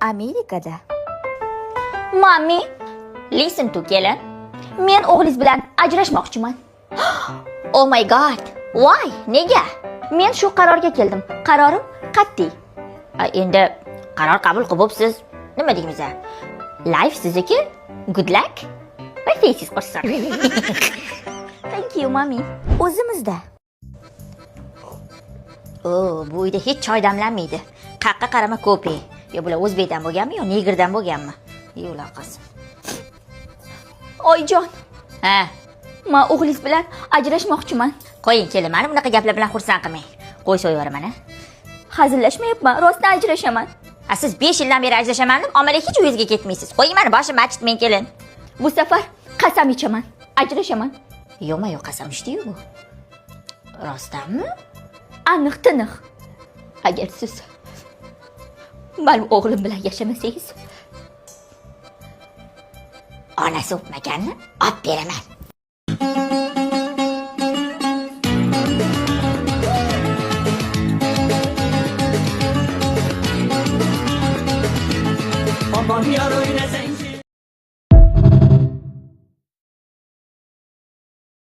Amerikada. Mami, listen to kelin. Men o'g'lingiz bilan ajrashmoqchiman. Oh my god. Why? Nega? Men shu qarorga keldim. Qarorim qat'iy. Endi qaror qabul qilib bo'libsiz. Nima deymiz? Life sizniki. Good luck. My face is qursin. Thank you, mami. O'zimizda. Bu uyda hech choy damlanmaydi. Qaqqa qarama ko'pi. Yo bular o'zbekdan bo'lganmi yo negrdan bo'lganmi? Yo'q qilsin. Oyjon. Ha. Men o'g'lingiz bilan ajrashmoqchiman. Qo'ying kelin, meni bunaqa gaplar bilan xursand qilmang. Qo'y so'yaveraman, ha. Hazillashmayapman, rostdan ajrashaman. Siz 5 yildan beri ajrashaman deb, ommaga hech uyingizga ketmaysiz. Qo'ying, meni boshim achitmang kelin. Bu safar qasam ichaman, ajrashaman. Yo'q, qasam ichdi-yu bu. Rostdanmi? Aniq tiniq. Agar siz men o'g'lim bilan yashamasangiz, onasi o'pmaganni olib beraman. Aman yar oynasang